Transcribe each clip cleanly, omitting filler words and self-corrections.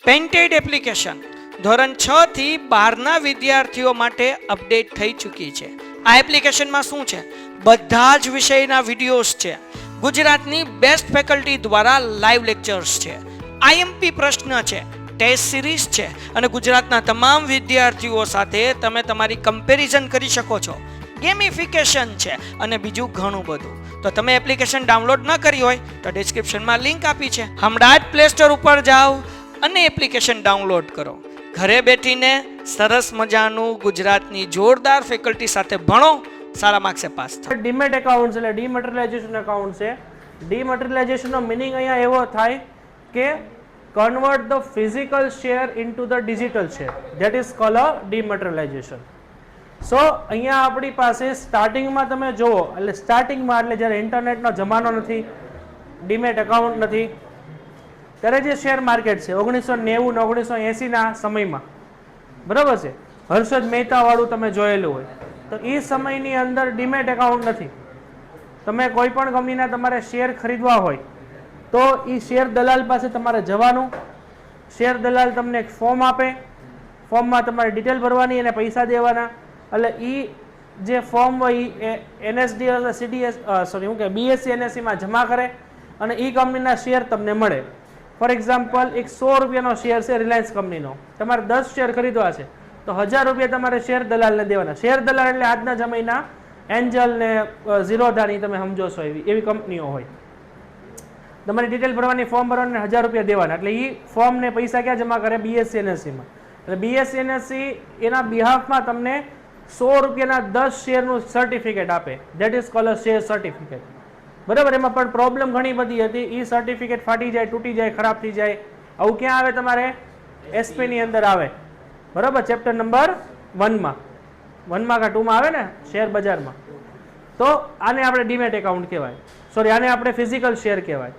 Painted application ધોરણ 6 થી 12ના વિદ્યાર્થીઓ માટે અપડેટ થઈ ચૂકી છે. આ એપ્લિકેશનમાં શું છે? બધા જ વિષયના વિડીયોઝ છે. ગુજરાતની બેસ્ટ ફેકલ્ટી દ્વારા લાઈવ લેક્ચર્સ છે. આઈએમપી પ્રશ્ન છે, ટેસ્ટ સિરીઝ છે અને ગુજરાતના તમામ વિદ્યાર્થીઓ સાથે તમે તમારી કમ્પેરિઝન કરી શકો છો. ગેમિફિકેશન છે અને બીજું ઘણું બધું. તો તમે એપ્લિકેશન ડાઉનલોડ ન કરી હોય તો ડિસ્ક્રિપ્શનમાં લિંક આપી છે. હમણાં જ પ્લે સ્ટોર ઉપર જાઓ અને એપ્લિકેશન ડાઉનલોડ કરો. ઘરે બેઠીને સરસ મજાનું ગુજરાતની જોરદાર ફેકલ્ટી સાથે ભણો, સારા માર્ક્સે પાસ થાઓ. ડીમેટ એકાઉન્ટ એટલે ડીમેટરીલાઇઝેશન એકાઉન્ટ છે. ડીમેટરીલાઇઝેશનનો મિનિંગ અહીંયા એવો થાય કે convert the physical share into the digital share. That is called a dematerialization. So અહીંયા આપણી પાસે સ્ટાર્ટિંગમાં તમે જુઓ એટલે સ્ટાર્ટિંગમાં એટલે જ્યારે ઇન્ટરનેટનો જમાનો નથી, ડીમેટ એકાઉન્ટ નથી, ત્યારે જે શેર માર્કેટ છે 1990 ને 1980ના સમયમાં, બરાબર છે, હર્ષદ મહેતા વાળું તમે જોયેલું હોય તો એ સમયની અંદર ડીમેટ એકાઉન્ટ નથી. તમે કોઈ પણ કંપનીના તમારે શેર ખરીદવા હોય તો એ શેર દલાલ પાસે તમારે જવાનું, શેર દલાલ તમને એક ફોર્મ આપે, ફોર્મમાં તમારે ડિટેલ ભરવાની અને પૈસા દેવાના. એટલે એ જે ફોર્મ હોય એ એનએસડી અથવા સીડીએસ સોરી હું કે બીએસસી એનએસસીમાં જમા કરે અને એ કંપનીના શેર તમને મળે. ફોર એક્ઝામ્પલ એક 100 રૂપિયાનો શેર છે રિલાયન્સ કંપનીનો, તમારે 10 શેર ખરીદવા છે તો 1000 રૂપિયા તમારે શેર દલાલને દેવાના. શેર દલાલ એટલે આજના જમાના એન્જલ ને ઝીરોધાની તમે સમજો છો એવી કંપનીઓ હોય. તમારી ડિટેલ ભરવાની, ફોર્મ ભરવાની, 1000 રૂપિયા દેવાના. એટલે એ ફોર્મને પૈસા ક્યાં જમા કરે? બીએસસી એનએસસીમાં. એટલે બીએસસી એનએસસી એના બિહાફમાં તમને 100 રૂપિયાના 10 શેરનું સર્ટિફિકેટ આપે. That is called a share certificate. બરાબર. એમાં પણ પ્રોબ્લેમ ઘણી બધી હતી. એ સર્ટિફિકેટ ફાટી જાય, તૂટી જાય, ખરાબ થઈ જાય. આવું ક્યાં આવે? તમારે એસપીની અંદર આવે. બરાબર. ચેપ્ટર નંબર 1માં કે 2માં આવે ને શેર બજારમાં. તો આને આપણે ડીમેટ એકાઉન્ટ કહેવાય. સોરી, આને આપણે ફિઝિકલ શેર કહેવાય.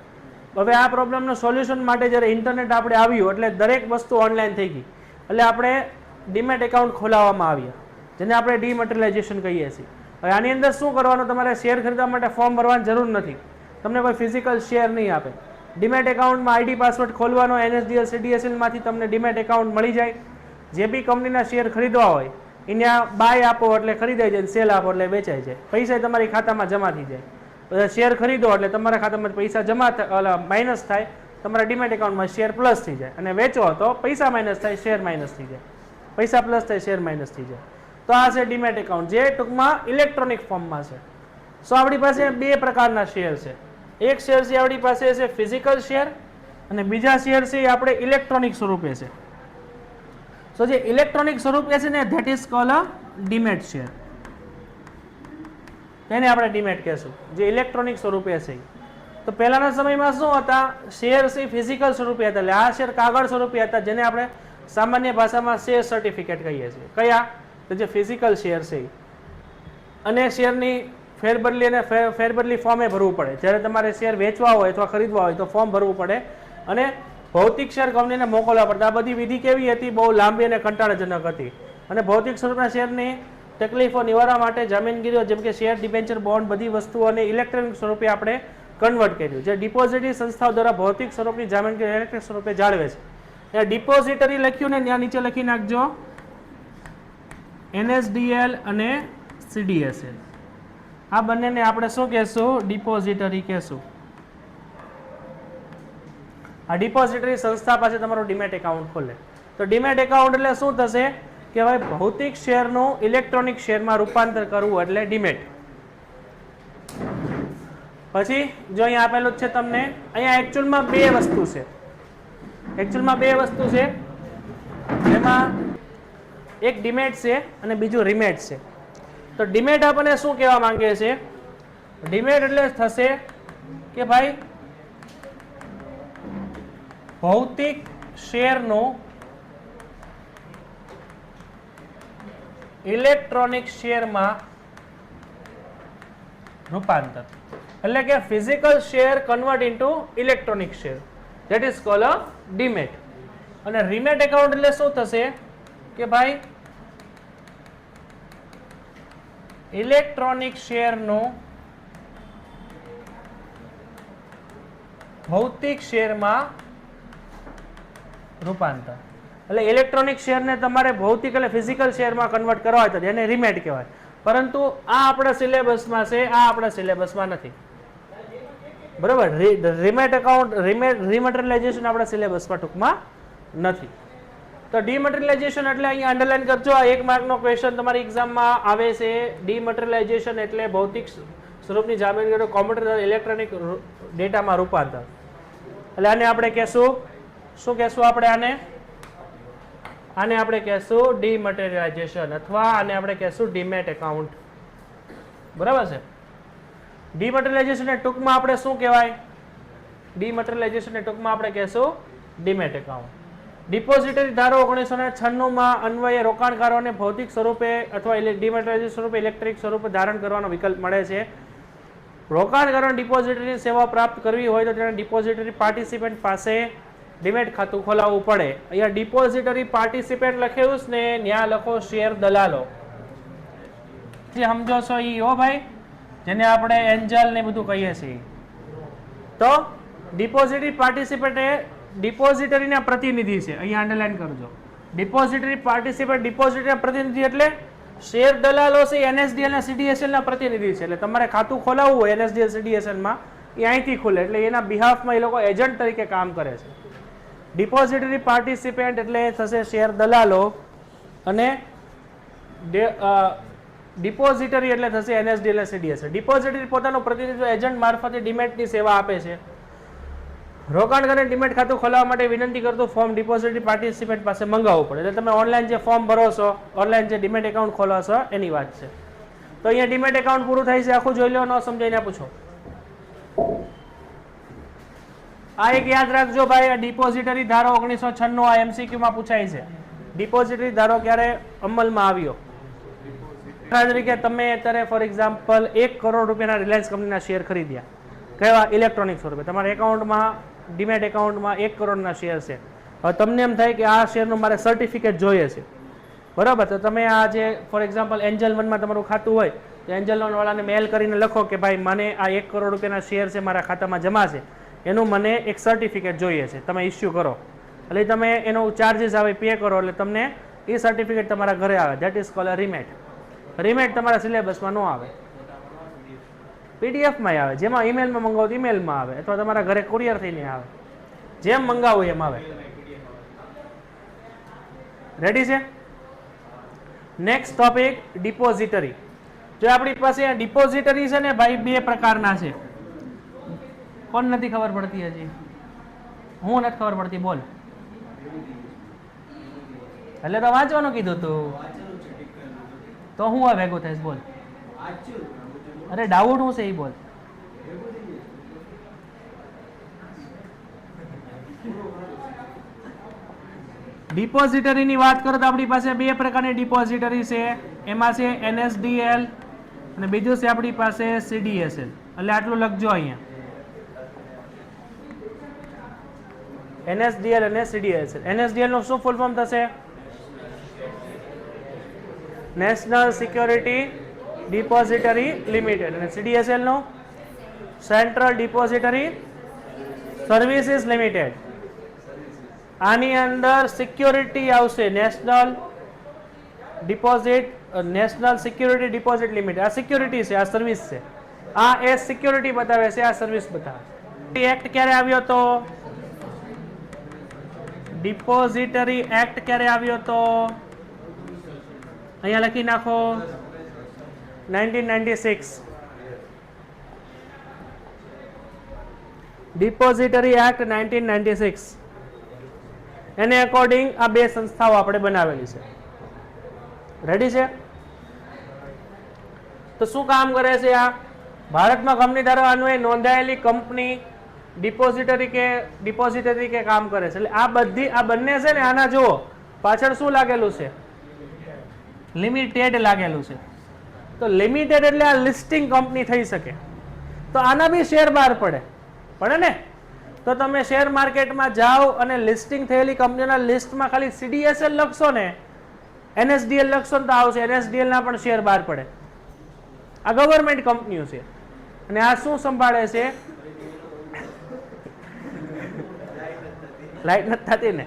હવે આ પ્રોબ્લેમનું સોલ્યુશન માટે જ્યારે ઇન્ટરનેટ આપણે આવ્યું એટલે દરેક વસ્તુ ઓનલાઈન થઈ ગઈ. એટલે આપણે ડીમેટ એકાઉન્ટ ખોલાવવામાં આવ્યા, જેને આપણે ડીમેટરીલાઇઝેશન કહીએ છીએ. હવે આની અંદર શું કરવાનું? તમારે શેર ખરીદવા માટે ફોર્મ ભરવાની જરૂર નથી. તમને કોઈ ફિઝિકલ શેર નહીં આપે. ડીમેટ એકાઉન્ટમાં આઈડી પાસવર્ડ ખોલવાનો, એનએસડીએલ સીડીએસએલમાંથી તમને ડીમેટ એકાઉન્ટ મળી જાય. જે બી કંપનીના શેર ખરીદવા હોય એને બાય આપો એટલે ખરીદાઈ જાય, સેલ આપો એટલે વેચાઈ જાય, પૈસા તમારી ખાતામાં જમા થઈ જાય. શેર ખરીદો એટલે તમારા ખાતામાં પૈસા જમા થાય, માઇનસ થાય, તમારા ડીમેટ એકાઉન્ટમાં શેર પ્લસ થઈ જાય. અને વેચો તો પૈસા માઇનસ થાય, શેર માઇનસ થઈ જાય, પૈસા પ્લસ થાય, શેર માઇનસ થઈ જાય. તો આ છે ડીમેટ એકાઉન્ટ, જે ટૂંકમાં ઇલેક્ટ્રોનિક ફોર્મમાં છે. સો આપણી પાસે બે પ્રકારના શેર છે. એક શેર છે આપણી પાસે છે ફિઝિકલ શેર અને બીજા શેર છે એ આપણે ઇલેક્ટ્રોનિક સ્વરૂપે છે. સો જે ઇલેક્ટ્રોનિક સ્વરૂપે છે ને that is called a demat share. તેને આપણે ડીમેટ કહેશું, જે ઇલેક્ટ્રોનિક સ્વરૂપે છે. તો પહેલાના સમયમાં શું હતા? શેર છે ફિઝિકલ સ્વરૂપે હતા, એટલે આ શેર કાગળ સ્વરૂપે હતા, જેને આપણે સામાન્ય ભાષામાં શેર સર્ટિફિકેટ કહીએ છીએ. કયા? તો જે ફિઝિકલ શેર છે. અને શેરની ફેરબદલી અને ફેરબદલી ફોર્મે ભરવું પડે. જ્યારે તમારે શેર વેચવા હોય અથવા ખરીદવા હોય તો ફોર્મ ભરવું પડે અને ભૌતિક શેર કંપનીને મોકલવા પડતા. આ બધી વિધિ કેવી હતી? બહુ લાંબી અને કંટાળાજનક હતી. અને ભૌતિક સ્વરૂપના શેરની તકલીફો નિવારવા માટે જામીનગીરીઓ જેમ કે શેર, ડિબેન્ચર, બોન્ડ બધી વસ્તુઓને ઇલેક્ટ્રોનિક સ્વરૂપે આપણે કન્વર્ટ કર્યું. જે ડિપોઝિટરી સંસ્થાઓ દ્વારા ભૌતિક સ્વરૂપની જામીનગીરી ઇલેક્ટ્રોનિક સ્વરૂપે જાળવે છે. ત્યાં ડિપોઝિટરી લખ્યું ને ત્યાં નીચે લખી નાખજો એનએસડીએલ અને સીડીએસએલ. આ બંનેને આપણે શું કહેશું? ડિપોઝિટરી કહેશું. આ ડિપોઝિટરી સંસ્થા પાસે તમારું ડીમેટ એકાઉન્ટ ખોલે. તો ડીમેટ એકાઉન્ટ એટલે શું થશે કે ભાઈ ભૌતિક શેરનું ઇલેક્ટ્રોનિક શેરમાં રૂપાંતર કરવું એટલે ડીમેટ. પછી જો અહીંયા આપેલું છે તમને, અહીંયા એકચ્યુઅલમાં બે વસ્તુ છે. એકચ્યુઅલમાં બે વસ્તુ છે, એમાં એક ડીમેટ છે અને બીજું રીમેટ છે. તો ડીમેટ આપણને શું કહેવા માંગે છે? ડીમેટ એટલે થશે કે ભાઈ ભૌતિક શેરનું ઇલેક્ટ્રોનિક શેરમાં રૂપાંતર. એટલે કે physical share convert into electronic share. That is called a demat. અને રીમેટ એકાઉન્ટ એટલે શું થશે કે ભાઈ ઇલેક્ટ્રોનિક શેરનું ભૌતિક શેરમાં રૂપાંતર. એટલે ઇલેક્ટ્રોનિક શેરને તમારે ભૌતિક એટલે ફિઝિકલ શેરમાં કન્વર્ટ કરવા હોય તો એને રીમેટ કહેવાય, પરંતુ આ આપણા સિલેબસમાં છે, આ આપણા સિલેબસમાં નથી. બરોબર, રીમેટ એકાઉન્ટ રીમટીરિયલાઇઝેશન આપણા સિલેબસમાં ટૂંકમાં નથી. તો ડીમટીરિયલાઇઝેશન એટલે અહીંયા અંડરલાઈન કરજો, આ 1 માર્કનો ક્વેશ્ચન તમારી એક્ઝામમાં આવે છે. ડીમટીરિયલાઇઝેશન એટલે ભૌતિક સ્વરૂપની જામીનગીરી કોમ્પ્યુટર ઇલેક્ટ્રોનિક ડેટામાં રૂપાંતર. એટલે આને આપણે કહેશું, શું કહેશું આપણે આને આપણે કહેશું ડીમટીરિયલાઇઝેશન, અથવા આને આપણે કહેશું ડીમેટ એકાઉન્ટ. બરાબર છે. ડીમટીરિયલાઇઝેશન ટૂંકમાં આપણે શું કહેવાય? ડીમટીરિયલાઇઝેશન ટૂંકમાં આપણે કહેશું ડીમેટ એકાઉન્ટ. ડિપોઝિટરી ધારો 1996 અન્વયે રોકાણકારોને ભૌતિક સ્વરૂપે અથવા ડીમટીરિયલાઇઝેશન સ્વરૂપે ઇલેક્ટ્રિક સ્વરૂપે ધારણ કરવાનો વિકલ્પ મળે છે. રોકાણકારોને ડિપોઝિટરી સેવા પ્રાપ્ત કરવી હોય તો તેને ડિપોઝિટરી પાર્ટિસિપન્ટ પાસે ડીમેટ ખાતું ખોલાવવું પડે. અહીંયા ડિપોઝિટરી પાર્ટિસિપન્ટ લખેલું છે ને, ત્યાં લખો શેર દલાલો. સમજો છો ઈ હો ભાઈ, જેને આપણે એન્જલ ને બધું કહીએ છીએ. તો ડિપોઝિટરી પાર્ટિસિપન્ટ એ ડિપોઝિટરીના પ્રતિનિધિ છે. અહીંયા અંડરલાઈન કરજો. ડિપોઝિટરી પાર્ટિસિપન્ટ ડિપોઝિટરીના પ્રતિનિધિ એટલે શેર દલાલો છે, એનએસડીએલ અને સીડીએસએલ ના પ્રતિનિધિ છે. એટલે તમારે ખાતું ખોલાવવું હોય એનએસડીએલ સીડીએસએલ માં, એ અહીંથી ખુલે. એટલે એના બિહાફમાં એ લોકો એજન્ટ તરીકે કામ કરે છે. ડિપોઝિટરી પાર્ટિસિપન્ટ એટલે થશે શેર દલાલો, અને ડિપોઝિટરી એટલે થશે એનએસડીએલ સીડીએસએલ. ડિપોઝિટરી પોતાનું પ્રતિનિધિત્વ એજન્ટ મારફતે ડીમેટની સેવા આપે છે. રોકાણકારોને ડીમેટ ખાતું ખોલાવવા માટે વિનંતી કરતું ફોર્મ ડિપોઝિટરી પાર્ટિસિપન્ટ પાસે મંગાવવું પડે. એટલે તમે ઓનલાઈન જે ફોર્મ ભરો છો, ઓનલાઈન જે ડીમેટ એકાઉન્ટ ખોલો છો એની વાત છે. તો અહીંયા ડીમેટ એકાઉન્ટ પૂરું થાય છે, આખું જોઈ લો, ન સમજાઈને પૂછો. આ એક યાદ રાખજો ભાઈ, ડિપોઝિટરી ધારો 1996 આ એમસીક્યુ માં પૂછાય છે. ડિપોઝિટરી ધારો ક્યારે અમલમાં આવ્યો? તરીકે તમે અત્યારે ફોર એક્ઝામ્પલ 1 કરોડ રૂપિયાના રિલાયન્સ કંપનીના શેર ખરીદ્યા, કેવા? ઇલેક્ટ્રોનિક સ્વરૂપે. તમારા એકાઉન્ટમાં ડીમેટ એકાઉન્ટમાં 1 કરોડના શેર છે. હવે તમને એમ થાય કે આ શેરનું મારે સર્ટિફિકેટ જોઈએ છે, બરાબર? તો તમે આ જે ફોર એક્ઝામ્પલ એન્જલ વનમાં તમારું ખાતું હોય તો એન્જલ વન વાળાને મેલ કરીને લખો કે ભાઈ મને આ 1 કરોડ રૂપિયાના શેર છે મારા ખાતામાં જમા છે, એનું મને એક સર્ટિફિકેટ જોઈએ છે, તમે ઇસ્યુ કરો. એટલે તમે એનો ચાર્જીસ આવે પે કરો, એટલે તમને એ સર્ટિફિકેટ તમારા ઘરે આવે. That is called remat. Remat તમારા સિલેબસમાં ન આવે, પીડીએફમાં આવે. જેમાં ઈમેલમાં મંગાવો તો ઈમેલમાં આવે, અથવા તમારા ઘરે કુરિયર થઈને આવે. જેમ મંગાવો એમ આવે. રેડી છે? Next topic depository. જો આપણી પાસે ડિપોઝિટરી છે ને ભાઈ, 2 પ્રકારના છે. કોણ નથી ખબર પડતી? હજી હું નથી ખબર પડતી, બોલ. એટલે તો વાંચવાનું કીધું તું, તો હું આ ભેગું થઈશ, બોલ. અરે ડાઉટ હું છે એ બોલ. ડિપોઝિટરીની વાત કરો તો આપણી પાસે 2 પ્રકારની ડિપોઝિટરી છે. એમાં છે એનએસડીએલ અને બીજું છે આપણી પાસે સીડીએસએલ. એટલે આટલું લખજો અહીંયા, એનએસડીએલ અને સીડીએસએલ. એનએસડીએલ નું શું ફૂલ ફોર્મ થશે? National security depository limited. અને સીડીએસએલ નું સેન્ટ્રલ ડિપોઝિટરી સર્વિસીસ લિમિટેડ. આની અંદર સિક્યોરિટી આવશે નેશનલ સિક્યોરિટી ડિપોઝિટ લિમિટેડ. આ સિક્યોરિટી છે, આ સર્વિસ છે. આ એ સિક્યોરિટી બતાવે છે, આ સર્વિસ બતાવે. એક્ટ ક્યારે આવ્યો તો? ડિપોઝિટરી એક્ટ ક્યારે આવ્યો તો? અહીંયા લખી નાખો 1996. Depository act 1996. એને અકોર્ડિંગ આ 2 સંસ્થાઓ આપણે બનાવેલી છે. રેડી છે? તો શું કામ કરે છે આ? ભારતમાં કંપની ધારો અન્વયે નોંધાયેલી કંપની ડિપોઝિટરી કે કામ કરે છે. એટલે આ બંને છે ને, આના જુઓ પાછળ શું લાગેલું છે? લિમિટેડ લાગેલું છે. તો લિમિટેડ એટલે આ લિસ્ટિંગ કંપની થઈ શકે. તો આના બી શેર બહાર પડે ને? તો તમે શેર માર્કેટમાં જાઓ અને લિસ્ટિંગ થયેલી કંપનીઓના લિસ્ટમાં ખાલી સીડીએસએલ લખશો ને, એનએસડીએલ લખશો ને તો આવશે. એનએસડીએલ ના પણ શેર બહાર પડે. આ ગવર્મેન્ટ કંપનીઓ છે. અને આ શું સંભાળે છે? લાઈટ નથી થતી ને?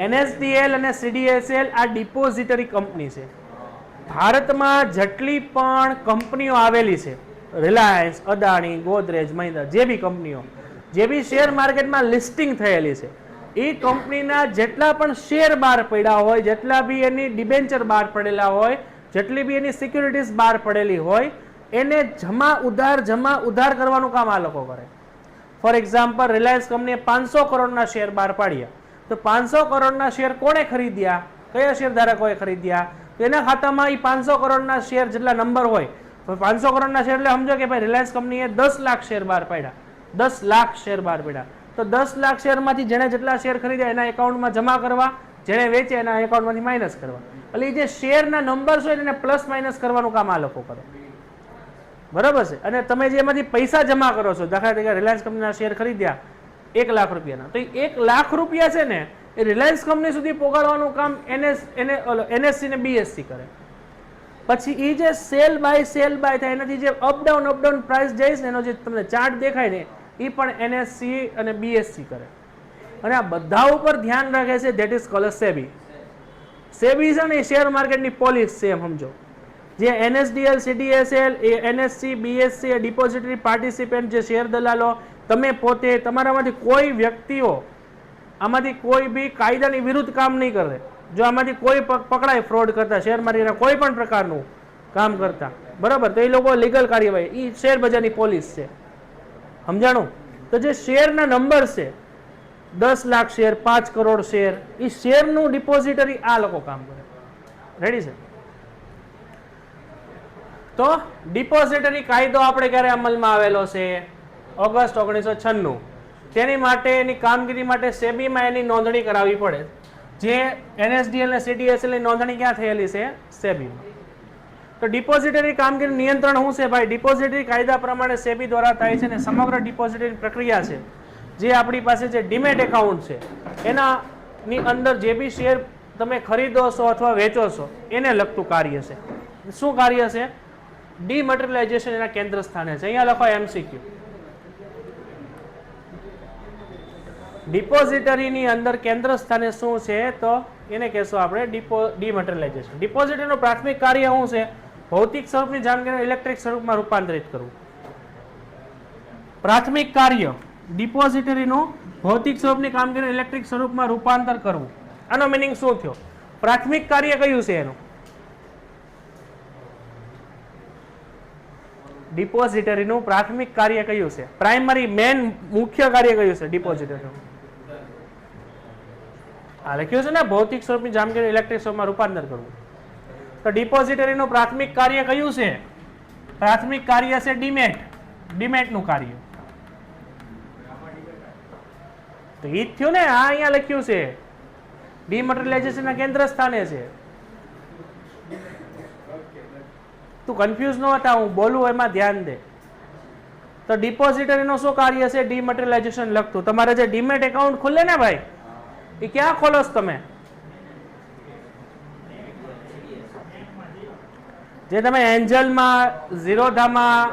NSDL અને CDSL આ ડિપોઝિટરી કંપની છે. ભારતમાં જેટલી પણ કંપનીઓ આવેલી છે, રિલાયન્સ, અદાણી, ગોદરેજ, મહિન્દ્રા, જે બી કંપનીઓ, જે બી શેર માર્કેટમાં લિસ્ટિંગ થયેલી છે, એ કંપનીના જેટલા પણ શેર બહાર પડ્યા હોય, જેટલા બી એની ડિબેન્ચર બહાર પડેલા હોય, જેટલી બી એની સિક્યુરિટીઝ બહાર પડેલી હોય, એને જમા ઉધાર કરવાનું કામ આ લોકો કરે. ફોર એક્ઝામ્પલ, રિલાયન્સ કંપનીએ 500 કરોડના શેર બહાર પાડ્યા, તો 500 કરોડના શેર કોણે ખરીદ્યા, કયા શેરધારકોએ ખરીદ્યા, તો એના ખાતામાં એ 500 કરોડના શેર જેટલા નંબર હોય, તો 500 કરોડના શેર એટલે સમજો કે ભાઈ રિલાયન્સ કંપનીએ 10 લાખ શેર બહાર પાડ્યા, 10 લાખ શેર બહાર પાડ્યા, તો 10 લાખ શેરમાંથી જેણે જેટલા શેર ખરીદ્યા એના એકાઉન્ટમાં જમા કરવા, જેણે વેચ્યા એના એકાઉન્ટમાંથી માઇનસ કરવા. એટલે એ જે શેરના નંબર્સ હોય એને પ્લસ માઇનસ કરવાનું કામ આ લોકો કરે. બરાબર છે. અને તમે જે એમાંથી પૈસા જમા કરો છો, દાખલા તરીકે રિલાયન્સ કંપનીના શેર ખરીદ્યા 1 લાખ રૂપિયાના, તો એ 1 લાખ રૂપિયા છે ને એ રિલાયન્સ કંપની સુધી પહોંચાડવાનું કામ NSE ને BSE કરે. પછી એ જે સેલ બાય થાય એનાથી જે અપડાઉન પ્રાઇસ જાય છે ને એનો જે તમને ચાર્ટ દેખાય ને એ પણ NSE અને BSE કરે. અને આ બધા ઉપર ધ્યાન રાખે છે, that is cold SEBI. SEBI છે ને એ શેર માર્કેટની પોલિસ છે, એમ સમજો. જે NSDL, CDSL, NSE, BSE, depository participant, જે શેર દલાલો, તમે પોતે, તમારામાંથી કોઈ વ્યક્તિઓ આમાંથી કોઈ બી કાયદાની વિરુદ્ધ કામ નહીં કરે. જો આમાંથી કોઈ પકડાય ફ્રોડ કરતા, શેર માર્કેટના કોઈ પણ પ્રકારનું કામ કરતા, બરાબર, તો એ લોકો લીગલ કાર્યવાહી, એ શેર બજારની પોલીસ છે. સમજાણું? તો જે શેરના નંબર છે, 10 લાખ શેર, 5 કરોડ શેર, એ શેરનું ડિપોઝિટરી આ લોકો કામ કરે. રેડી છે? તો ડિપોઝિટરી કાયદો આપણે ક્યારે અમલમાં આવેલો છે? ઓગસ્ટ 1996. તેની માટે, એની કામગીરી માટે સેબીમાં એની નોંધણી કરાવવી પડે. જે NSDL અને CDSL ની નોંધણી ક્યાં થયેલી છે? સેબીમાં. તો ડિપોઝિટરી કામગીરી નિયંત્રણ શું છે ભાઈ? ડિપોઝિટરી કાયદા પ્રમાણે સેબી દ્વારા થાય છે, અને સમગ્ર ડિપોઝિટરી પ્રક્રિયા છે જે આપણી પાસે જે ડીમેટ એકાઉન્ટ છે એનાની અંદર જે બી શેર તમે ખરીદો છો અથવા વેચો છો એને લગતું કાર્ય છે. શું કાર્ય છે? ડીમટીરિયલાઇઝેશન એના કેન્દ્ર સ્થાને છે. અહીંયા લખો MCQ. ડિપોઝિટરીની અંદર કેન્દ્ર સ્થાને શું છે? તો એને કહેશું આપણે ડીમટીરિયલાઇઝેશન. ડિપોઝિટરીનું પ્રાથમિક કાર્ય શું છે? ભૌતિક સ્વરૂપની જાણકારીને ઇલેક્ટ્રિક સ્વરૂપમાં રૂપાંતરિત કરવું. પ્રાથમિક કાર્ય ડિપોઝિટરીનું ભૌતિક સ્વરૂપની કામગીરીને ઇલેક્ટ્રિક સ્વરૂપમાં રૂપાંતર કરવું. આનો મિનિંગ શું થયો? પ્રાથમિક કાર્ય કયું છે એનું? ડિપોઝિટરીનું પ્રાથમિક કાર્ય કયું છે? પ્રાઇમરી મેન મુખ્ય કાર્ય કયું છે ડિપોઝિટરીનું? આ લખ્યું છે ને, ભૌતિક સ્વરૂપની જાણકારી ઇલેક્ટ્રિક સ્વરૂપમાં રૂપાંતર કરવું. તો ડિપોઝિટરીનું પ્રાથમિક કાર્ય કયું છે? પ્રાથમિક કાર્ય છે ડીમેટનું કાર્ય. તો એ જ થયું ને, આ અહીંયા લખ્યું છે ડીમટીરિયલાઇઝેશનના કેન્દ્ર સ્થાને છે. તું કન્ફ્યુઝ ન હતા, હું બોલું એમાં ધ્યાન દે. તો ડિપોઝિટરીનું શું કાર્ય છે? ડીમટીરિયલાઇઝેશન લગતું. તમારે જે ડીમેટ એકાઉન્ટ ખુલે ને ભાઈ, એ ક્યાં ખોલો છો તમે? જે તમે એન્જલમાં, ઝીરોધામાં,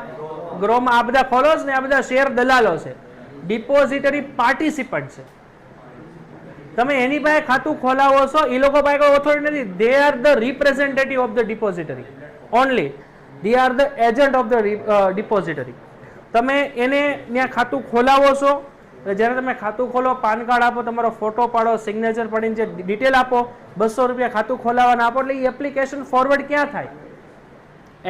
ગ્રોમાં આ બધા ખોલો છો ને, આ બધા શેર દલાલો છે, ડિપોઝિટરી પાર્ટિસિપન્ટ છે. તમે એની પાસે ખાતું ખોલાવો છો, એ લોકો પાસે કોઈ ઓથોરિટી નથી. They are the representative of the depository only. They are the agent of the depository. તમે એને ત્યાં ખાતું ખોલાવો છો, જ્યારે તમે ખાતું ખોલો, પાન કાર્ડ આપો, તમારો ફોટો પાડો, સિગ્નેચર પાડીને જે ડિટેલ આપો, 200 રૂપિયા ખાતું ખોલાવાના આપો, એટલે એ એપ્લિકેશન ફોરવર્ડ ક્યાં થાય?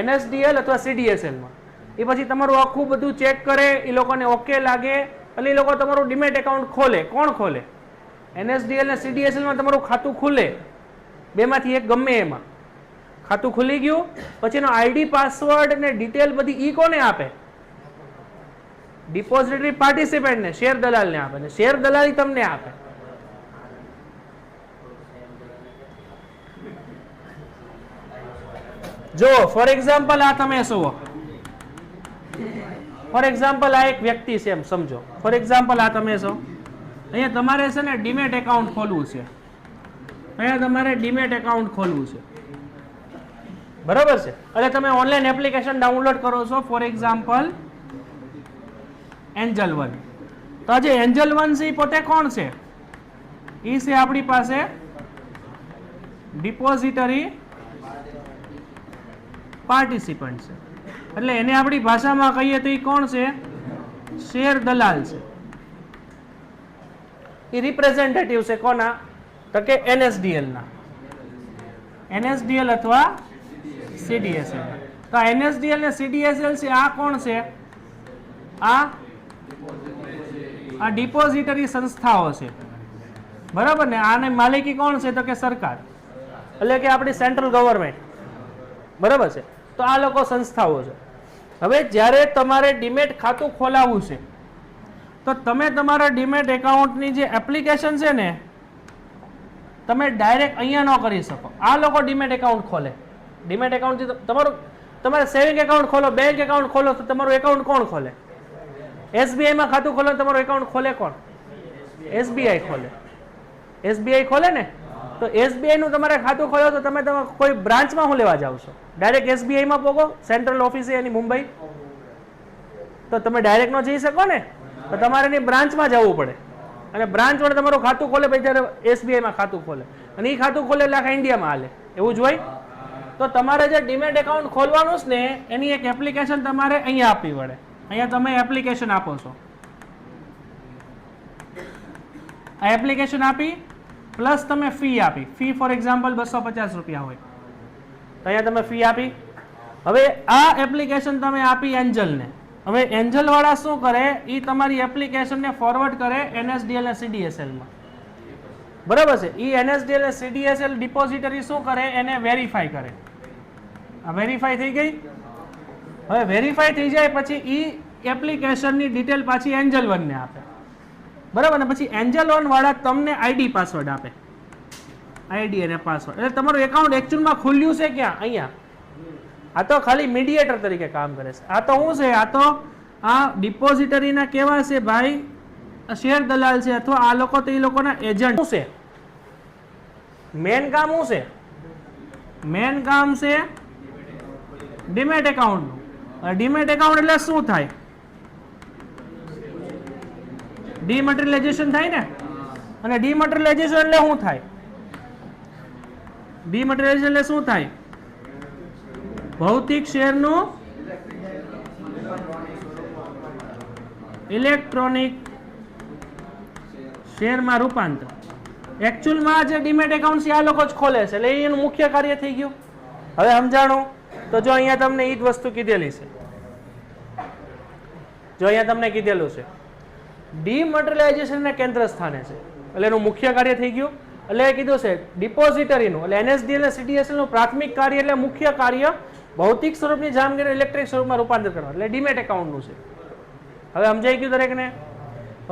NSDL અથવા CDSL માં. એ પછી તમારું આખું બધું ચેક કરે, એ લોકોને ઓકે લાગે, એટલે એ લોકો તમારું ડીમેટ એકાઉન્ટ ખોલે. કોણ ખોલે? NSDL અને CDSL માં તમારું ખાતું ખુલે. બેમાંથી એક ગમે એમાં ખાતું ખુલી ગયું, પછી એનો ID, પાસવર્ડ અને ડિટેલ બધી ઈ કોને આપે? ડિપોઝિટરી પાર્ટિસિપન્ટ ને, શેર દલાલ ને આપે, ને શેર દલાલી તમને આપે. જો ફોર એક્ઝામ્પલ આ તમે શું, ફોર એક્ઝામ્પલ આ એક વ્યક્તિ છે એમ સમજો. ફોર એક્ઝામ્પલ આ તમે છો, અહીંયા તમારે છે ને ડીમેટ એકાઉન્ટ ખોલવું છે. અહીંયા તમારે ડીમેટ એકાઉન્ટ ખોલવું છે, બરાબર છે? એટલે તમે ઓનલાઈન એપ્લિકેશન ડાઉનલોડ કરો છો, ફોર એક્ઝામ્પલ એન્જલ 1. તો આજે એન્જલ 1 છે એ પોતે કોણ છે? એ છે આપણી પાસે ડિપોઝિટરી પાર્ટિસિપન્ટ છે, એટલે એને આપણી ભાષામાં કહીએ તો એ કોણ છે? શેર દલાલ છે. એ રિપ્રેઝેન્ટેટિવ છે કોના? તો કે NSDL ના, NSDL અથવા CDSL. તો NSDL ને CDSL છે, આ કોણ છે? આ ડિપોઝિટરી સંસ્થાઓ છે, બરાબર ને? આને માલિકી કોણ છે? તો કે સરકાર, એટલે કે આપણી સેન્ટ્રલ ગવર્મેન્ટ, બરાબર છે? તો આ લોકો સંસ્થાઓ છે. હવે જ્યારે તમારે ડીમેટ ખાતું ખોલાવવું છે તો તમે તમારા ડીમેટ એકાઉન્ટની જે એપ્લિકેશન છે ને, તમે ડાયરેક્ટ અહીંયા ન કરી શકો. આ લોકો ડીમેટ એકાઉન્ટ ખોલે. ડીમેટ એકાઉન્ટથી તમારું, તમારે સેવિંગ એકાઉન્ટ ખોલો, બેંક એકાઉન્ટ ખોલો તો તમારું એકાઉન્ટ કોણ ખોલે? SBI માં ખાતું ખોલો તમારું એકાઉન્ટ ખોલે કોણ? SBI ખોલે. SBI ખોલે ને, તો SBI નું તમારે ખાતું ખોલો તો તમે કોઈ બ્રાન્ચમાં હું લેવા જાવ છો? ડાયરેક્ટ SBI માં પોગો, સેન્ટ્રલ ઓફિસ એની મુંબઈ, તો તમે ડાયરેક્ટ ન જઈ શકો ને, તો તમારે એની બ્રાન્ચમાં જવું પડે, અને બ્રાન્ચ વડે તમારું ખાતું ખોલે, પછી ત્યારે SBI માં ખાતું ખોલે, અને એ ખાતું ખોલે એટલે આખા ઇન્ડિયામાં હાલે, એવું જ હોય. તો તમારે જે ડીમેટ એકાઉન્ટ ખોલવાનું છે ને, એની એક એપ્લિકેશન તમારે અહીંયા આપવી પડે. અહીંયા તમે એપ્લિકેશન આપો છો, આ એપ્લિકેશન આપી પ્લસ તમે ફી આપી. ફી ફોર એક્ઝામ્પલ 250 રૂપિયા હોય, તો અહીંયા તમે ફી આપી. હવે આ એપ્લિકેશન તમે આપી એન્જલને. હવે એન્જલ વાળા શું કરે? એ તમારી એપ્લિકેશનને ફોરવર્ડ કરે NSDL અને CDSL માં, બરાબર છે? એ NSDL અને CDSL ડિપોઝિટરી શું કરે? એને વેરીફાઈ કરે. આ વેરીફાઈ થઈ ગઈ. હવે વેરીફાઈ થઈ જાય પછી એ એપ્લિકેશનની ડિટેલ પાછી એન્જલ વનને આપે, બરાબર ને? પછી એન્જલ વન વાળા તમને ID પાસવર્ડ આપે, ID અને પાસવર્ડ. એટલે તમારું એકાઉન્ટ એકચ્યુઅલમાં ખુલ્યું છે ક્યાં? અહીંયા. આ તો ખાલી મીડિયેટર તરીકે કામ કરે છે. આ તો શું છે? આ તો આ ડિપોઝિટરીના કેવા છે ભાઈ? શેર દલાલ છે, અથવા આ લોકો તો એ લોકોના એજન્ટ છે. મેન કામ શું છે? મેન કામ છે ડીમેટ એકાઉન્ટનું. ડીમેટ એકાઉન્ટ એટલે શું થાય? ડીમટીરિયલાઇઝેશન થાય ને, અને ડીમટીરિયલાઇઝેશન એટલે શું થાય? ડીમટીરિયલાઇઝેશન એટલે શું થાય? ભૌતિક શેરનું ઇલેક્ટ્રોનિક શેરમાં રૂપાંતર. એકચ્યુઅલમાં જે ડીમેટ એકાઉન્ટ છે આ લોકો જ ખોલે છે, એટલે એનું મુખ્ય કાર્ય થઈ ગયું. હવે સમજાણું? તો જો અહીંયા તમને એ જ વસ્તુ કીધેલી છે, જો અહીંયા તમને કીધેલું છે ડીમટીરિયલાઇઝેશન ના કેન્દ્ર સ્થાને છે, એટલે એનું મુખ્ય કાર્ય થઈ ગયું. એટલે કીધું છે ડિપોઝિટરીનું, એટલે NSDL અને CDSL નું પ્રાથમિક કાર્ય એટલે મુખ્ય કાર્ય ભૌતિક સ્વરૂપની જામગીરી ઇલેક્ટ્રિક સ્વરૂપમાં રૂપાંતર કરવાનું, એટલે ડીમેટ એકાઉન્ટનું છે. હવે સમજાઈ ગયું દરેકને?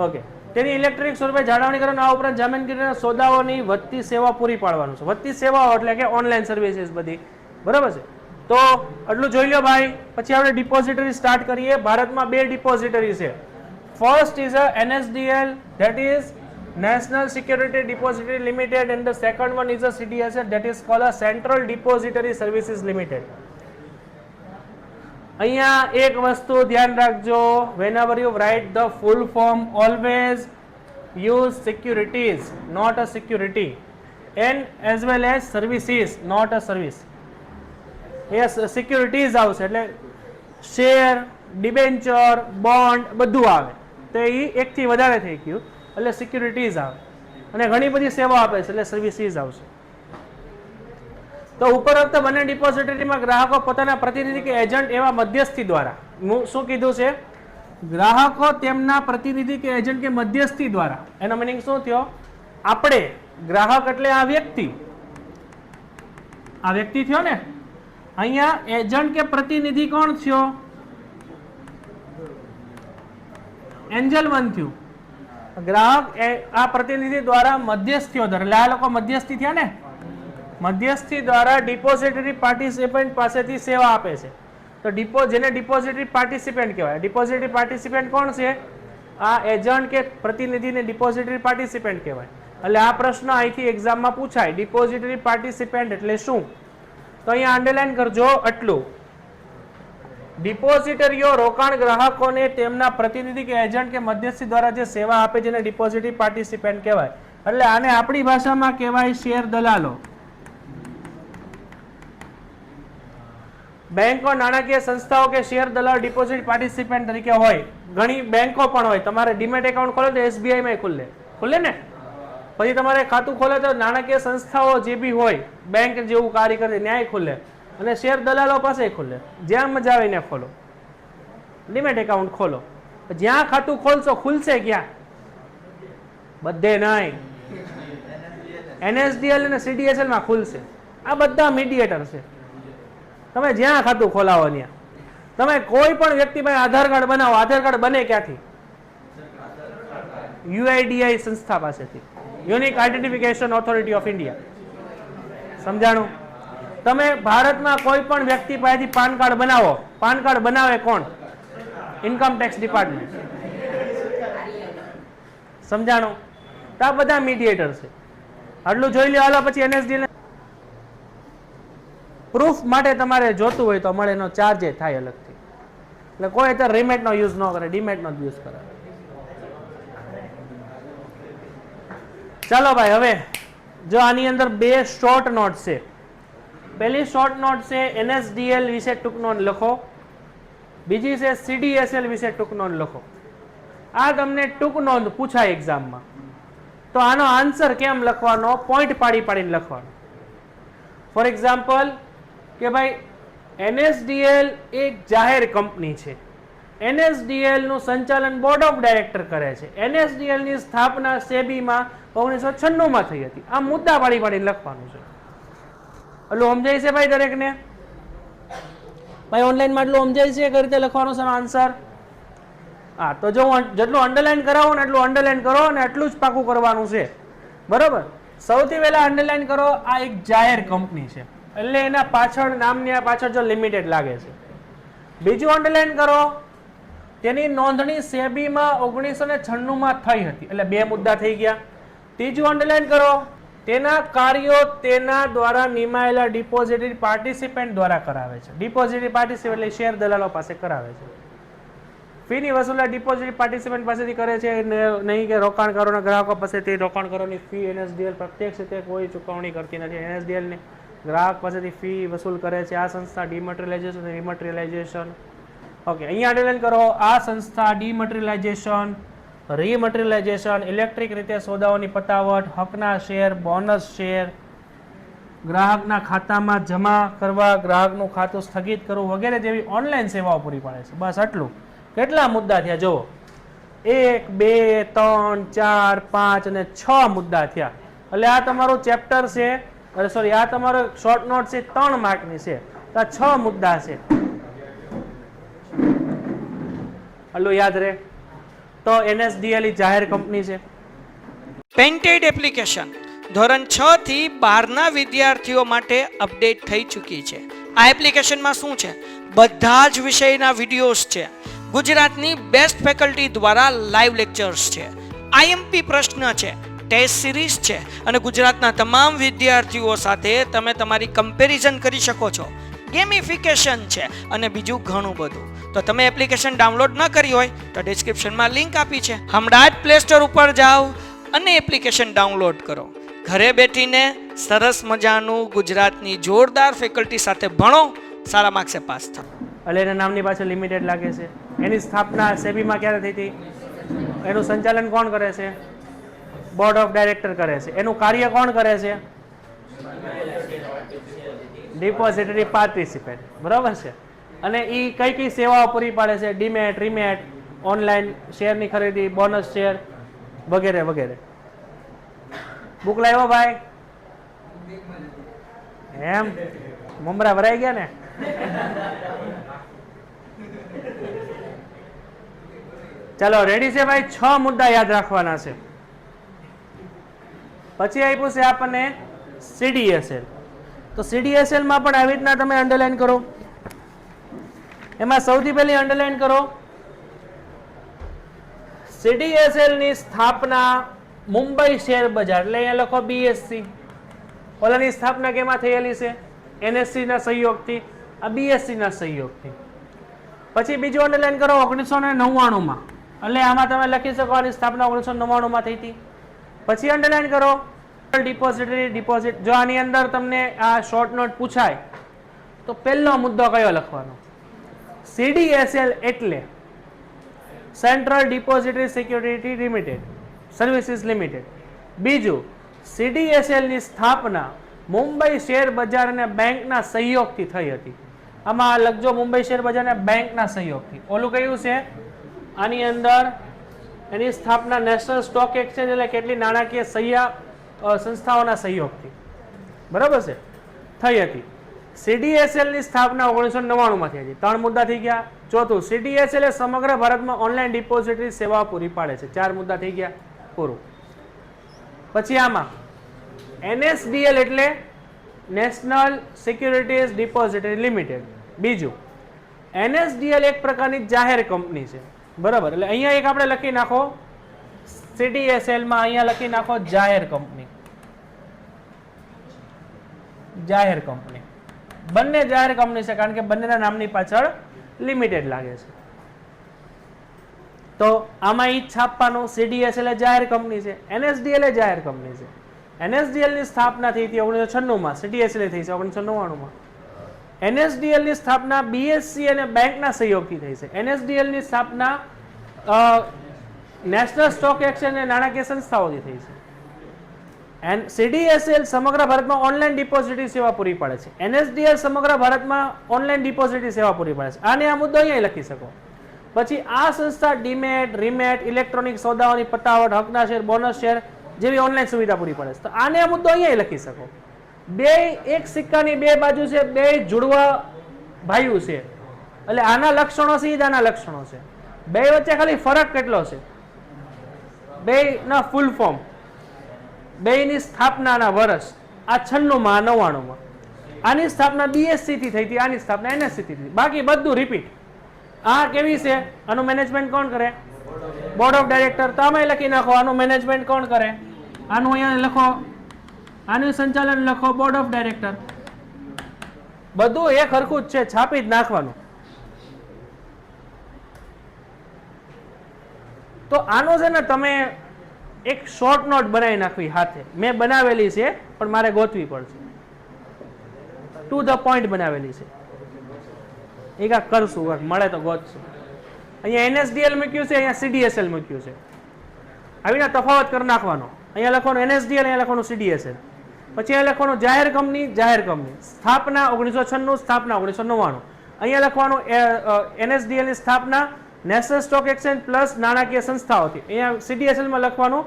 ઓકે. તેની ઇલેક્ટ્રિક સ્વરૂપે જાળવણી કરવાનું, આ ઉપરાંત જામીનગીરીના સોદાઓની વધતી સેવા પૂરી પાડવાનું છે. વધતી સેવાઓ એટલે કે ઓનલાઈન સર્વિસીસ બધી, બરાબર છે? તો આટલું જોઈ લો ભાઈ. પછી આપણે ડિપોઝિટરી સ્ટાર્ટ કરીએ. ભારતમાં 2 ડિપોઝિટરી છે. First is NSDL, that is National Security Depository Limited, and the second one is a CDSL, that is called a Central Depository Services Limited. અહીંયા એક વસ્તુ ધ્યાન રાખજો, whenever you write the full form always use securities, not a security, and as well as services, not a service. yes, securities આવશે એટલે share, debenture, bond બધું આવે, તો એ એકથી વધારે થઈ ગયું એટલે સિક્યુરિટીઝ આવે, અને ઘણી બધી સેવા આપે છે એટલે સર્વિસીસ આવશે. તો ઉપરોક્ત બંને ડિપોઝિટરીમાં ગ્રાહકો પોતાના પ્રતિનિધિ કે એજન્ટ એવા મધ્યસ્થી દ્વારા, શું કીધું છે? ગ્રાહકો તેમના પ્રતિનિધિ કે એજન્ટ કે મધ્યસ્થી દ્વારા. એનો મિનિંગ શું થયો? આપણે ગ્રાહક એટલે આ વ્યક્તિ થયો ને. અહીંયા એજન્ટ કે પ્રતિનિધિ કોણ થયો? એન્જલ વન થયું. ગ્રાહક આ પ્રતિનિધિ દ્વારા મધ્યસ્થીઓ દ્વારા, એટલે આ લોકો મધ્યસ્થી થયા ને, મધ્યસ્થી દ્વારા ડિપોઝિટરી પાર્ટિસિપન્ટ પાસેથી સેવા આપે છે. તો જેને ડિપોઝિટરી પાર્ટિસિપન્ટ કહેવાય. ડિપોઝિટરી પાર્ટિસિપન્ટ કોણ છે? આ એજન્ટ કે પ્રતિનિધિને ડિપોઝિટરી પાર્ટિસિપન્ટ કહેવાય. એટલે આ પ્રશ્ન અહીંથી એક્ઝામમાં પૂછાય, ડિપોઝિટરી પાર્ટિસિપન્ટ એટલે શું? તો અહીંયા અંડરલાઈન કરજો આટલું. ડિપોઝિટરીઓ રોકાણ ગ્રાહકોને તેમના પ્રતિનિધિ કે એજન્ટ કે મધ્યસ્થી દ્વારા જે સેવા આપે જેને ડિપોઝિટરી પાર્ટિસિપન્ટ કહેવાય. એટલે આને આપણી ભાષામાં કહેવાય શેર દલાલો. બેંકો, નાણાકીય સંસ્થાઓ કે શેર દલાલ ડિપોઝિટ પાર્ટિસિપન્ટ તરીકે હોય. ઘણી બેંકો પણ હોય. તમારે ડીમેટ એકાઉન્ટ ખોલો તો SBI માં ખુલે ને. પછી તમારે ખાતું ખોલે તો નાણાકીય સંસ્થાઓ જે બી હોય બેંક જેવું કાર્ય કરે ન્યાય ખુલે, અને શેર દલાલો પાસે ખુલે. જ્યાં મજા આવે ને ખોલો, ડીમેટ એકાઉન્ટ ખોલો. જ્યાં ખાતું ખોલશો ખુલશે ક્યાં? બધે નહીં. NSDL અને CDSL માં ખુલશે. આ બધા મીડિયેટર છે. તમે જ્યાં ખાતું ખોલાવો ત્યાં. તમે કોઈ પણ વ્યક્તિ પાસે આધાર કાર્ડ બનાવો, આધાર કાર્ડ બને ક્યાંથી? UIDAI સંસ્થા પાસેથી, unique identification authority of India. સમજાણું? તમે ભારતમાં કોઈ પણ વ્યક્તિ પાસેથી પાન કાર્ડ બનાવો, પાન કાર્ડ બનાવે કોણ? Income tax department. સમજાણું? તો આ બધા મીડિયેટર છે. આટલું જોઈ લો. હાલો પછી NSDL પ્રૂફ માટે તમારે જોતું હોય તો મળે, એનો ચાર્જ થાય અલગથી. એટલે કોઈ અત્યારે રીમેટનો યુઝ ન કરે, ડીમેટનો જ યુઝ કરે. ચાલો ભાઈ, હવે જો આની અંદર બે શોર્ટ નોટ છે. પહેલી શોર્ટ નોટ છે NSDL વિશે ટૂંક નોંધ લખો, બીજી છે CDSL વિશે ટૂંક નોંધ લખો. આ તમને ટૂંક નોંધ પૂછાય એક્ઝામમાં, તો આનો આન્સર કેમ લખવાનો? પોઈન્ટ પાડી પાડીને લખવાનો. ફોર એક્ઝામ્પલ કે ભાઈ NSDL એક જાહેર કંપની છે. NSDL નું સંચાલન બોર્ડ ઓફ ડાયરેક્ટર કરે છે. NSDL ની સ્થાપના SEBI માં 1996 માં થઈ હતી. આ મુદ્દા પાડી પાડીને લખવાનું છે. એટલું સમજાય છે ભાઈ દરેકને? ભાઈ ઓનલાઈનમાં એટલું સમજાય છે કઈ રીતે લખવાનું છે આન્સર? હા, તો જો જેટલું અંડરલાઈન કરાવો ને એટલું અંડરલાઈન કરો, અને એટલું જ પાકું કરવાનું છે. બરોબર? સૌથી પહેલા અંડરલાઈન કરો, આ એક જાહેર કંપની છે એટલે એના પાછળ નામની પાછળ જો લિમિટેડ લાગે છે. બીજું અંડરલાઈન કરો, તેની નોંધણી SEBI માં 1996 માં થઈ હતી, એટલે બે મુદ્દા થઈ ગયા. ત્રીજું અંડરલાઈન કરો, તેના કાર્યો તેના દ્વારા નિમાયેલા ડિપોઝિટરી પાર્ટિસિપન્ટ દ્વારા કરાવે છે. ડિપોઝિટરી પાર્ટિસિપન્ટ એટલે શેર દલાલો પાસે કરાવે છે. ફીની વસૂલાત ડિપોઝિટરી પાર્ટિસિપન્ટ પાસેથી કરે છે, નહીં કે રોકાણકારોના ગ્રાહકો પાસેથી. રોકાણકારોની ફી NSDL પ્રત્યક્ષ રીતે કોઈ ચૂકવણી કરતી નથી. NSDL ને ગ્રાહક પાસેથી ફી વસૂલ કરે છે. આ સંસ્થા ડિમટીરિયલાઇઝેશન અને રિમટીરિયલાઇઝેશન. ઓકે, અહીંયા અંડરલાઈન કરો, આ સંસ્થા ડિમટીરિયલાઇઝેશન, રીમટીરિયલાઇઝેશન, ઇલેક્ટ્રિક રીતે સોદાઓની પતાવટ, હકના શેર, બોનસ શેર, ગ્રાહકના ખાતામાં જમા કરવા, ગ્રાહકનું ખાતું સ્થગિત કરવું વગેરે જેવી ઓનલાઈન સેવાઓ પૂરી પાડે છે. બસ આટલું. કેટલા મુદ્દા થયા જુઓ? 1 2 3 4 5 અને 6 મુદ્દા થયા. એટલે આ તમારું ચેપ્ટર છે, અરે સોરી, આ તમારો શોર્ટ નોટ છે, 3 માર્કની છે. તો આ 6 મુદ્દા છે. હલો, યાદ રહે. તો NSDL જાહેર કંપની છે. પેન્ટેડ એપ્લિકેશન ધોરણ 6 થી 12 વિદ્યાર્થીઓ માટે અપડેટ થઈ ચૂકી છે. આ એપ્લિકેશનમાં શું છે? બધા જ વિષયના વિડીયોઝ છે. ગુજરાતની બેસ્ટ ફેકલ્ટી દ્વારા લાઈવ લેક્ચર્સ છે. IMP પ્રશ્ન છે, ટેસ્ટ સિરીઝ છે, અને ગુજરાતના તમામ વિદ્યાર્થીઓ સાથે તમે તમારી કમ્પેરિઝન કરી શકો છો. ગેમિફિકેશન છે અને બીજું ઘણું બધું. તો તમે એપ્લિકેશન ડાઉનલોડ ન કરી હોય તો ડિસ્ક્રિપ્શનમાં લિંક આપી છે. હમણાં જ પ્લે સ્ટોર ઉપર જાઓ અને એપ્લિકેશન ડાઉનલોડ કરો. ઘરે બેઠીને સરસ મજાનું ગુજરાતની જોરદાર ફેકલ્ટી સાથે ભણો, સારા માર્ક્સે પાસ થાઓ. એટલે એના નામની પાછળ લિમિટેડ લાગે છે. એની સ્થાપના SEBI માં ક્યારે થઈ હતી? એનું સંચાલન કોણ કરે છે? બોર્ડ ઓફ ડાયરેક્ટર કરે છે. એનું કાર્ય કોણ કરે છે? Depository participant. બરાબર છે. અને એ કઈ કઈ સેવાઓ પૂરી પાડે છે? ડીમેટ, રીમેટ, ઓનલાઈન શેરની ખરીદી, બોનસ શેર વગેરે વગેરે. બુક લાવ્યો ભાઈ? એમ મમરા ભરાઈ ગયા ને? ચાલો, રેડી છે ભાઈ? 6 મુદ્દા યાદ રાખવાના છે. પછી આપ્યું છે આપણને CDSL. તો CDSL માં પણ આવી રીતના તમે અંડરલાઈન કરો. એમાં સૌથી પહેલી અંડરલાઈન કરો, CDSL ની સ્થાપના મુંબઈ શેર બજાર, એટલે અહીંયા લખો BSE. ઓલાની સ્થાપના કેમાં થયેલી છે? NSE ના સહયોગથી. આ BSE ના સહયોગથી. પછી બીજું અંડરલાઈન કરો 1999 માં. એટલે આમાં તમે લખી શકો આની સ્થાપના 1999 માં થઈ હતી. પછી અંડરલાઈન કરો ડિપોઝિટરી ડિપોઝિટ. જો આની અંદર તમને આ શોર્ટ નોટ પૂછાય તો પહેલો મુદ્દો કયો લખવાનો? CDSL એટલે central depository security limited services limited. બીજું, CDSL ની સ્થાપના મુંબઈ શેર બજાર અને બેંકના સહયોગથી થઈ હતી. આમાં લખજો મુંબઈ શેર બજાર અને બેંકના સહયોગથી. ઓલું કયું છે? આની અંદર એની સ્થાપના નેશનલ સ્ટોક એક્સચેન્જ એટલે કેટલી નાણાકીય સંસ્થાઓના સહયોગથી, બરાબર છે, થઈ હતી. CDSL ની સ્થાપના 1999 માં થઈ હતી. 3 મુદ્દા થઈ ગયા. ચોથું, CDSL એ સમગ્ર ભારતમાં ઓનલાઈન ડિપોઝિટરી સેવાઓ પૂરી પાડે છે. 4 મુદ્દા થઈ ગયા, પૂરું. પછી આમાં NSDL એટલે નેશનલ સિક્યુરિટીઝ ડિપોઝિટરી લિમિટેડ. બીજું, NSDL એક પ્રકારની જાહેર કંપની છે, બરાબર. એટલે અહીંયા એક આપણે લખી નાખો CDSL માં, અહીંયા લખી નાખો જાહેર કંપની. જાહેર કંપની, બંને જાહેર કંપની છે કારણ કે બંનેના નામની પાછળ લિમિટેડ લાગે છે. તો આમાં ઈ છાપવાનું CDSL એ જાહેર કંપની છે, NSDL એ જાહેર કંપની છે. NSDL ની સ્થાપના થઈ હતી 1996 માં, CDSL થઈ છે 1999 માં. NSDL ની સ્થાપના BSE અને બેંકના સહયોગથી થઈ છે. NSDL ની સ્થાપના નેશનલ સ્ટોક એક્સચેન્જ અને નાણાકીય સંસ્થાઓથી થઈ છે. CDSL સમગ્ર ભારતમાં ઓનલાઈન ડિપોઝિટરી સેવા પૂરી પાડે છે. NSDL સમગ્ર ભારતમાં ઓનલાઈન ડિપોઝિટરી સેવા પૂરી પાડે છે. આને આ મુદ્દો અહીંયા લખી શકો. પછી આ સંસ્થા ડીમેટ, રીમેટ, ઇલેક્ટ્રોનિક સોદાઓની પતાવટ, હકના શેર, બોનસ શેર જેવી ઓનલાઈન સુવિધા પૂરી પાડે છે. તો આને આ મુદ્દો અહીંયા લખી શકો. બે એક સિક્કાની બે બાજુ છે, બે જુડવા ભાઈઓ છે, એટલે આના લક્ષણો છે, આના લક્ષણો છે. બે વચ્ચે ખાલી ફરક કેટલો છે? બે ના ફૂલ ફોર્મ, બેની સ્થાપનાના વર્ષ, આ 96 માં, 99 માં. આની સ્થાપના BSE થી થઈ હતી, આની સ્થાપના NSE થી થઈ. બાકી બધું રિપીટ. આ કેવી છે? આનું મેનેજમેન્ટ કોણ કરે? Board of director. તો આમાં લખી નાખો આનું મેનેજમેન્ટ કોણ કરે? આનું અહીંયા લખો, આનું સંચાલન લખો બોર્ડ ઓફ ડાયરેક્ટર. બધું એક હરખું જ છે, છાપી જ નાખવાનું. તો આનો છે ને તમે એક શોર્ટ નોટ બનાવી નાખવી હાથે. મેં બનાવેલી છે પણ મારે ગોતવી પડશે. ટુ ધ પોઈન્ટ બનાવેલી છે. એક આ કરશું, મળે તો ગોતશું. અહીંયા NSDL મૂક્યું છે, અહીંયા CDSL મૂક્યું છે. આવીને તફાવત કરી નાખવાનો. અહીંયા લખવાનું NSDL, અહીંયા લખવાનું CDSL. પછી અહીંયા લખવાનું જાહેર કંપની, જાહેર કંપની. સ્થાપના 1996, સ્થાપના 1999. અહીંયા લખવાનું NSDL ની સ્થાપના નેશનલ સ્ટોક એક્સચેન્જ પ્લસ નાણાકીય સંસ્થાઓથી. અહીંયા CDSL માં લખવાનું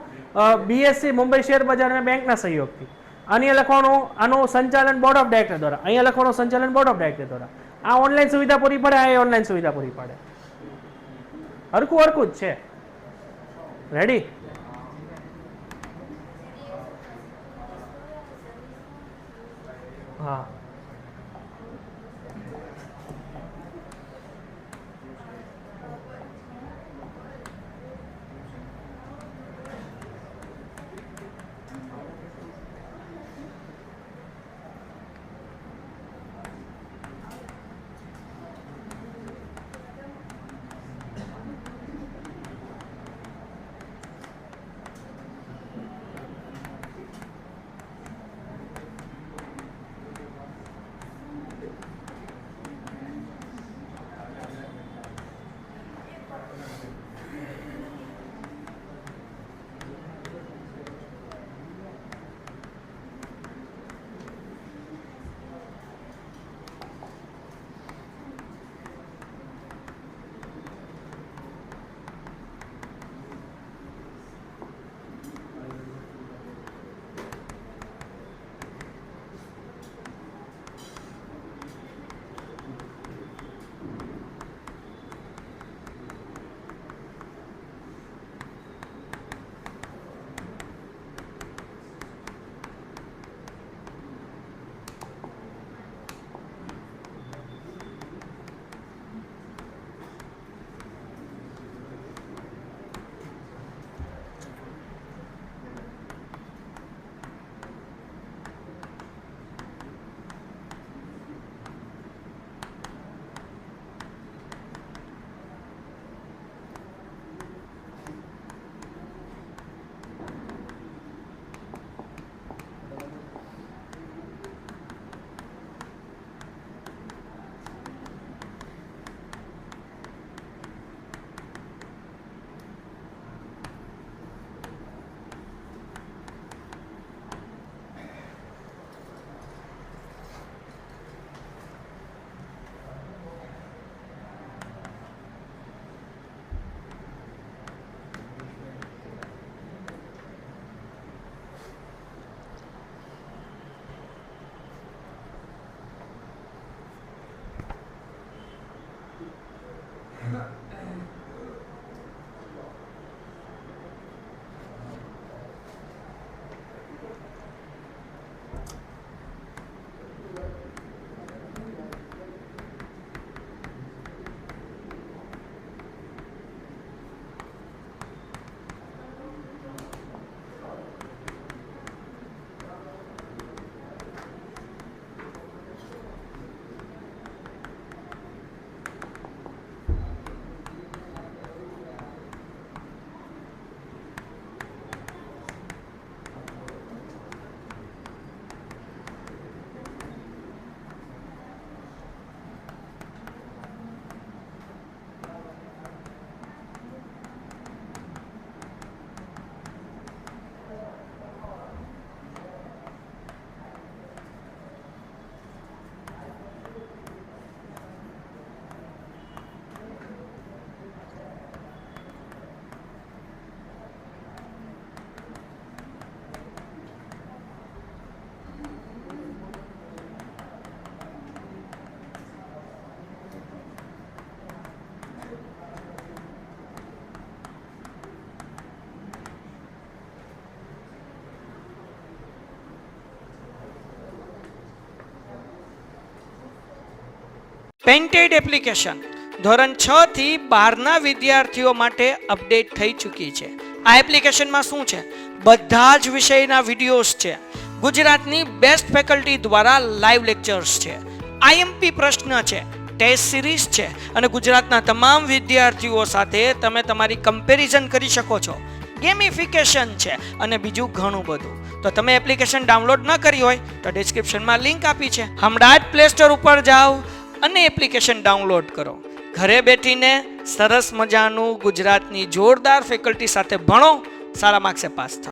BSE મુંબઈ શેર બજાર અને બેંકના સહયોગથી. અહીંયા લખવાનું આનું સંચાલન બોર્ડ ઓફ ડાયરેક્ટર દ્વારા. અહીંયા લખવાનું સંચાલન બોર્ડ ઓફ ડાયરેક્ટર દ્વારા. આ ઓનલાઈન સુવિધા પૂરી પાડે, આ ઓનલાઈન સુવિધા પૂરી પાડે. હરખું હરખું જ છે. રેડી? હા, પેન્ટેડ એપ્લિકેશન ધોરણ 6 થી 12ના વિદ્યાર્થીઓ માટે અપડેટ થઈ ચૂકી છે. આ એપ્લિકેશનમાં શું છે? બધા જ વિષયના વિડીયોઝ છે. ગુજરાતની બેસ્ટ ફેકલ્ટી દ્વારા લાઈવ લેક્ચર્સ છે. આઈએમપી પ્રશ્ન છે, ટેસ્ટ સિરીઝ છે અને ગુજરાતના તમામ વિદ્યાર્થીઓ સાથે તમે તમારી કમ્પેરિઝન કરી શકો છો. ગેમિફિકેશન છે અને બીજું ઘણું બધું. તો તમે એપ્લિકેશન ડાઉનલોડ ન કરી હોય તો ડિસ્ક્રિપ્શનમાં લિંક આપી છે. હમણાં જ પ્લે સ્ટોર ઉપર જાઓ અને એપ્લિકેશન ડાઉનલોડ કરો. ઘરે બેઠીને સરસ મજાનું ગુજરાતની જોરદાર ફેકલ્ટી સાથે ભણો, સારા માર્ક્સે પાસ થાઓ.